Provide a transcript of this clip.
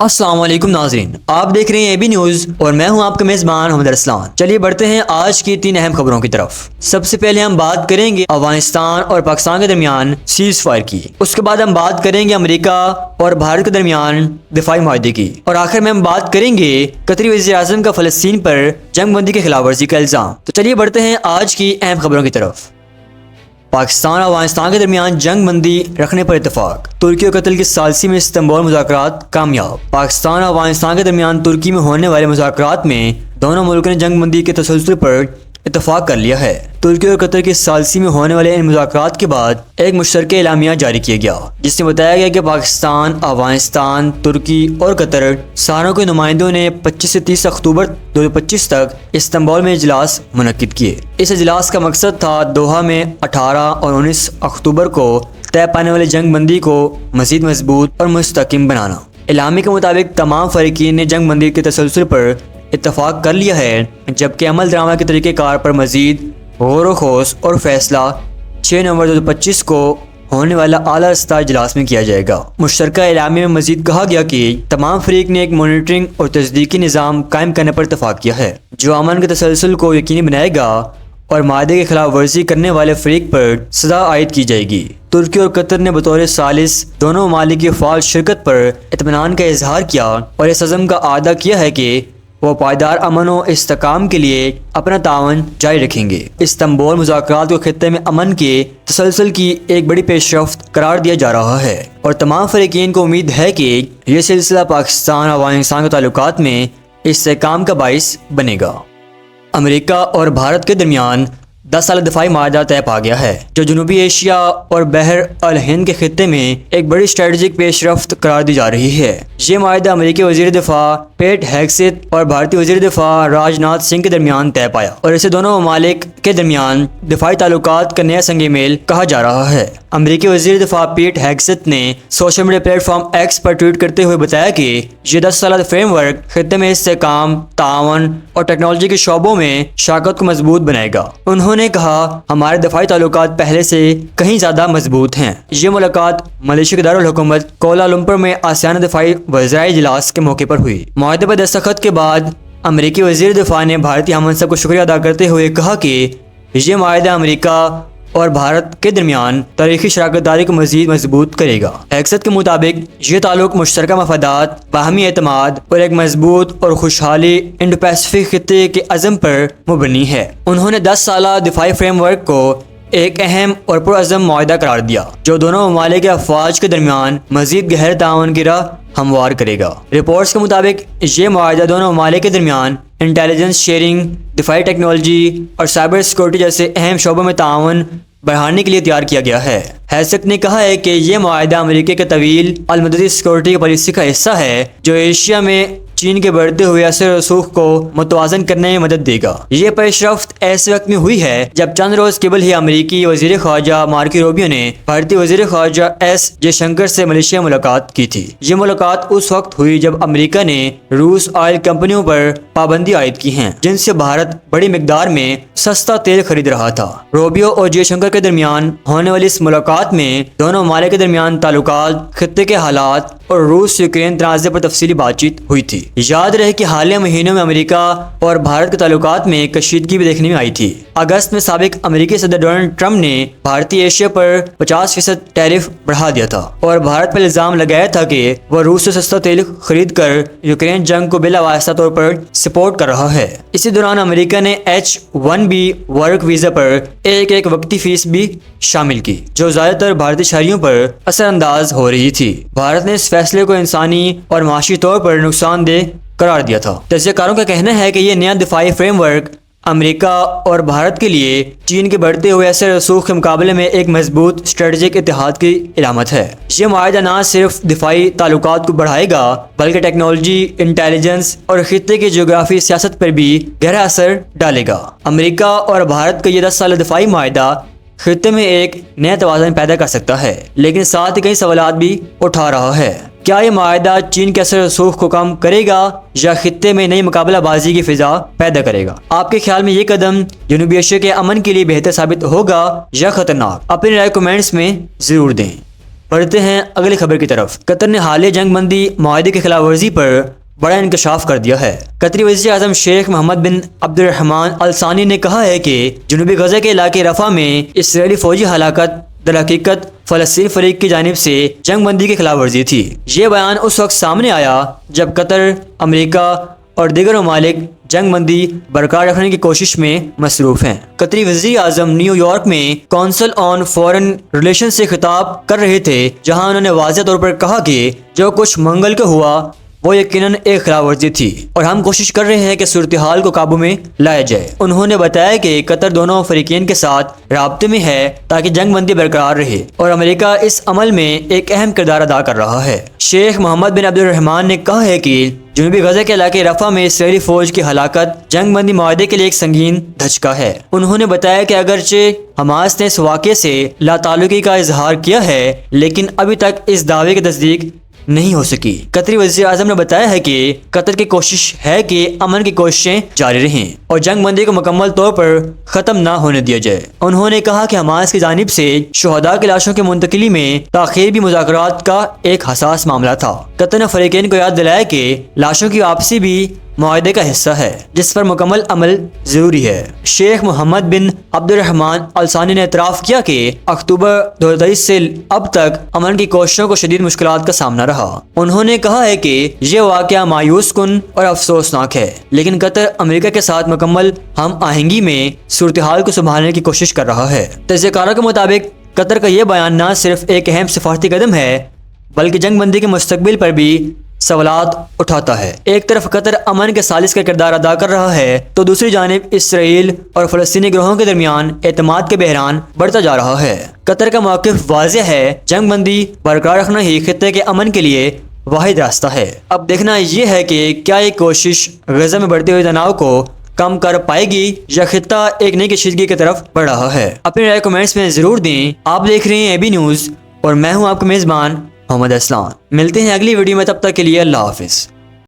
السلام علیکم ناظرین، آپ دیکھ رہے ہیں اے بی نیوز اور میں ہوں آپ کا میزبان محمد ارسلان۔ چلیے بڑھتے ہیں آج کی 3 اہم خبروں کی طرف۔ سب سے پہلے ہم بات کریں گے افغانستان اور پاکستان کے درمیان سیز فائر کی، اس کے بعد ہم بات کریں گے امریکہ اور بھارت کے درمیان دفاعی معاہدے کی، اور آخر میں ہم بات کریں گے قطری وزیر اعظم کا فلسطین پر جنگ بندی کی خلاف ورزی کا الزام۔ تو چلیے بڑھتے ہیں آج کی اہم خبروں کی طرف۔ پاکستان اور افغانستان کے درمیان جنگ بندی رکھنے پر اتفاق، ترکی اور قطر کی ثالثی میں استنبول مذاکرات کامیاب۔ پاکستان اور افغانستان کے درمیان ترکی میں ہونے والے مذاکرات میں دونوں ملکوں نے جنگ بندی کے تسلسل پر اتفاق کر لیا ہے۔ ترکی اور قطر کی ثالثی میں ہونے والے ان مذاکرات کے بعد ایک مشترکہ اعلامیہ جاری کیا گیا، جس میں بتایا گیا کہ پاکستان، افغانستان، ترکی اور قطر ساروں کے نمائندوں نے 25 سے 30 اکتوبر 2025 تک استنبول میں اجلاس منعقد کیے۔ اس اجلاس کا مقصد تھا دوحہ میں 18 اور 19 اکتوبر کو طے پانے والے جنگ بندی کو مزید مضبوط اور مستحکم بنانا۔ اعلامیہ کے مطابق تمام فریقین نے جنگ بندی کے تسلسل پر اتفاق کر لیا ہے، جبکہ عمل درآمد کے طریقہ کار پر مزید غور و خوض اور فیصلہ 6 نومبر 2025 کو ہونے والا اعلیٰ سطح اجلاس میں کیا جائے گا۔ مشترکہ اعلامیہ میں مزید کہا گیا کہ تمام فریق نے ایک مانیٹرنگ اور تصدیقی نظام قائم کرنے پر اتفاق کیا ہے، جو امن کے تسلسل کو یقینی بنائے گا اور معاہدے کی خلاف ورزی کرنے والے فریق پر سزا عائد کی جائے گی۔ ترکی اور قطر نے بطور ثالث دونوں ممالک کی فعال شرکت پر اطمینان کا اظہار کیا اور اس عزم کا اعادہ کیا ہے کہ وہ پائیدار امن و استحکام کے لیے اپنا تعاون جاری رکھیں گے۔ استنبول مذاکرات کو خطے میں امن کے تسلسل کی ایک بڑی پیش رفت قرار دیا جا رہا ہے، اور تمام فریقین کو امید ہے کہ یہ سلسلہ پاکستان اور افغانستان کے تعلقات میں استحکام کا باعث بنے گا۔ امریکہ اور بھارت کے درمیان 10 سالہ دفاعی معاہدہ طے پا گیا ہے، جو جنوبی ایشیا اور بحر الہند کے خطے میں ایک بڑی اسٹریٹجک پیش رفت قرار دی جا رہی ہے۔ یہ معاہدہ امریکی وزیر دفاع پیٹ ہیگسیت اور بھارتی وزیر دفاع راج ناتھ سنگھ کے درمیان طے پایا، اور اسے دونوں ممالک کے درمیان دفاعی تعلقات کا نیا سنگ میل کہا جا رہا ہے۔ امریکی وزیر دفاع پیٹ ہیگسیت نے social media platform X پر ٹویٹ کرتے ہوئے بتایا کہ یہ 10 سالہ فریم ورک خطے میں استحکام، تعاون اور ٹیکنالوجی کے شعبوں میں شراکت کو مضبوط بنائے گا۔ انہوں نے کہا، ہمارے دفاعی تعلقات پہلے سے کہیں زیادہ مضبوط ہیں۔ یہ ملاقات ملائیشیا کے دارالحکومت کوالالمپور میں آسیان دفاعی وزرائے اجلاس کے موقع پر ہوئی۔ معاہدے پر دستخط کے بعد امریکی وزیر دفاع نے بھارتی ہم منصب کو شکریہ ادا کرتے ہوئے کہا کہ یہ معاہدہ امریکہ اور بھارت کے درمیان تاریخی شراکت داری کو مزید مضبوط کرے گا۔ ایکست کے مطابق یہ تعلق مشترکہ مفادات، باہمی اعتماد اور ایک مضبوط اور خوشحالی انڈو پیسفک خطے کے عزم پر مبنی ہے۔ انہوں نے 10 سالہ دفاعی فریم ورک کو ایک اہم اور پرعزم معاہدہ قرار دیا، جو دونوں ممالک کے افواج کے درمیان مزید گہرے تعاون کی راہ ہموار کرے گا۔ رپورٹس کے مطابق یہ معاہدہ دونوں ممالک کے درمیان انٹیلیجنس شیئرنگ، دفاعی ٹیکنالوجی اور سائبر سیکورٹی جیسے اہم شعبوں میں تعاون بڑھانے کے لیے تیار کیا گیا ہے۔ ہیسک نے کہا ہے کہ یہ معاہدہ امریکہ کے طویل المدتی سیکورٹی پالیسی کا حصہ ہے، جو ایشیا میں چین کے بڑھتے ہوئے اثر و رسوخ کو متوازن کرنے میں مدد دے گا۔ یہ پیش رفت ایسے وقت میں ہوئی ہے جب چند روز قبل ہی امریکی وزیر خارجہ مارکو روبیو نے بھارتی وزیر خارجہ ایس جے شنکر سے ملیشیا ملاقات کی تھی۔ یہ ملاقات اس وقت ہوئی جب امریکہ نے روس آئل کمپنیوں پر پابندی عائد کی ہیں، جن سے بھارت بڑی مقدار میں سستا تیل خرید رہا تھا۔ روبیو اور جے شنکر کے درمیان ہونے والی اس ملاقات میں دونوں ممالک کے درمیان تعلقات، خطے کے حالات اور روس یوکرین تنازع پر تفصیلی بات چیت ہوئی تھی۔ یاد رہے کہ حالیہ مہینوں میں امریکہ اور بھارت کے تعلقات میں کشیدگی بھی دیکھنے میں آئی تھی۔ اگست میں سابق امریکی صدر ڈونلڈ ٹرمپ نے بھارتی ایشیا پر 50% ٹیرف بڑھا دیا تھا اور بھارت پر الزام لگایا تھا کہ وہ روس سے سستا تیل خرید کر یوکرین جنگ کو بلا واسطہ طور پر سپورٹ کر رہا ہے۔ اسی دوران امریکہ نے H-1B ورک ویزا پر ایک وقتی فیس بھی شامل کی، جو زیادہ تر بھارتی شہریوں پر اثر انداز ہو رہی تھی۔ بھارت نے اس فیصلے کو انسانی اور معاشی طور پر نقصان دہ قرار دیا تھا۔ تجزیہ کاروں کا کہنا ہے کہ یہ نیا دفاعی فریم ورک امریکہ اور بھارت کے لیے چین کے بڑھتے ہوئے اثر رسوخ کے مقابلے میں ایک مضبوط اسٹریٹجک اتحاد کی علامت ہے۔ یہ معاہدہ نہ صرف دفاعی تعلقات کو بڑھائے گا، بلکہ ٹیکنالوجی، انٹیلیجنس اور خطے کی جغرافی سیاست پر بھی گہرا اثر ڈالے گا۔ امریکہ اور بھارت کا یہ 10 سالہ دفاعی معاہدہ خطے میں ایک نیا توازن پیدا کر سکتا ہے، لیکن ساتھ ہی کئی سوالات بھی اٹھا رہا ہے۔ کیا یہ معاہدہ چین کے اثر و رسوخ کو کم کرے گا یا خطے میں نئی مقابلہ بازی کی فضا پیدا کرے گا؟ آپ کے خیال میں یہ قدم جنوبی ایشیا کے امن کے لیے بہتر ثابت ہوگا یا خطرناک؟ اپنی رائے کمنٹس میں ضرور دیں۔ بڑھتے ہیں اگلی خبر کی طرف۔ قطر نے حالیہ جنگ بندی معاہدے کی خلاف ورزی پر بڑا انکشاف کر دیا ہے۔ قطری وزیر اعظم شیخ محمد بن عبد الرحمن ال ثانی نے کہا ہے کہ جنوبی غزہ کے علاقے رفح میں اسرائیلی فوجی ہلاکت در حقیقت فلسطین فریق کی جانب سے جنگ بندی کی خلاف ورزی تھی۔ یہ بیان اس وقت سامنے آیا جب قطر، امریکہ اور دیگر ممالک جنگ بندی برقرار رکھنے کی کوشش میں مصروف ہیں۔ قطری وزیر اعظم نیو یارک میں کونسل آن فارن ریلیشن سے خطاب کر رہے تھے، جہاں انہوں نے واضح طور پر کہا کہ جو کچھ منگل کو ہوا وہ یقیناً ایک خلاف ورزی تھی اور ہم کوشش کر رہے ہیں کہ صورتحال کو قابو میں لایا جائے۔ انہوں نے بتایا کہ قطر دونوں فریقین کے ساتھ رابطے میں ہے تاکہ جنگ بندی برقرار رہے اور امریکہ اس عمل میں ایک اہم کردار ادا کر رہا ہے۔ شیخ محمد بن عبد الرحمن نے کہا ہے کہ جنوبی غزہ کے علاقے رفح میں اسرائیلی فوج کی ہلاکت جنگ بندی معاہدے کے لیے ایک سنگین دھچکا ہے۔ انہوں نے بتایا کہ اگرچہ حماس نے اس واقعے سے لا تعلقی کا اظہار کیا ہے، لیکن ابھی تک اس دعوے کی تصدیق نہیں ہو سکی۔ قطری وزیر اعظم نے بتایا ہے کہ قطر کی کوشش ہے کہ امن کی کوششیں جاری رہیں اور جنگ بندی کو مکمل طور پر ختم نہ ہونے دیا جائے۔ انہوں نے کہا کہ حماس کی جانب سے شہداء کی لاشوں کی منتقلی میں تاخیر بھی مذاکرات کا ایک حساس معاملہ تھا۔ قطر نے فریقین کو یاد دلایا کہ لاشوں کی واپسی بھی معاہدے کا حصہ ہے، جس پر مکمل عمل ضروری ہے۔ شیخ محمد بن عبد الرحمن ال ثانی نے اعتراف کیا کہ اکتوبر 2023 سے اب تک امن کی کوششوں کو شدید مشکلات کا سامنا رہا۔ انہوں نے کہا ہے کہ یہ واقعہ مایوس کن اور افسوسناک ہے، لیکن قطر امریکہ کے ساتھ مکمل ہم آہنگی میں صورتحال کو سنبھالنے کی کوشش کر رہا ہے۔ تجزیہ کاروں کے مطابق قطر کا یہ بیان نہ صرف ایک اہم سفارتی قدم ہے بلکہ جنگ بندی کے مستقبل پر بھی سوالات اٹھاتا ہے۔ ایک طرف قطر امن کے ثالث کا کردار ادا کر رہا ہے تو دوسری جانب اسرائیل اور فلسطینی گروہوں کے درمیان اعتماد کے بحران بڑھتا جا رہا ہے۔ قطر کا موقف واضح ہے، جنگ بندی برقرار رکھنا ہی خطے کے امن کے لیے واحد راستہ ہے۔ اب دیکھنا یہ ہے کہ کیا یہ کوشش غزہ میں بڑھتے ہوئے تناؤ کو کم کر پائے گی یا خطہ ایک نئی کشیدگی کی طرف بڑھ رہا ہے۔ اپنی رائے کمنٹس میں ضرور دیں۔ آپ دیکھ رہے ہیں AB نیوز اور میں ہوں آپ کا میزبان محمد اسلام۔ ملتے ہیں اگلی ویڈیو میں، تب تک کے لیے اللہ حافظ۔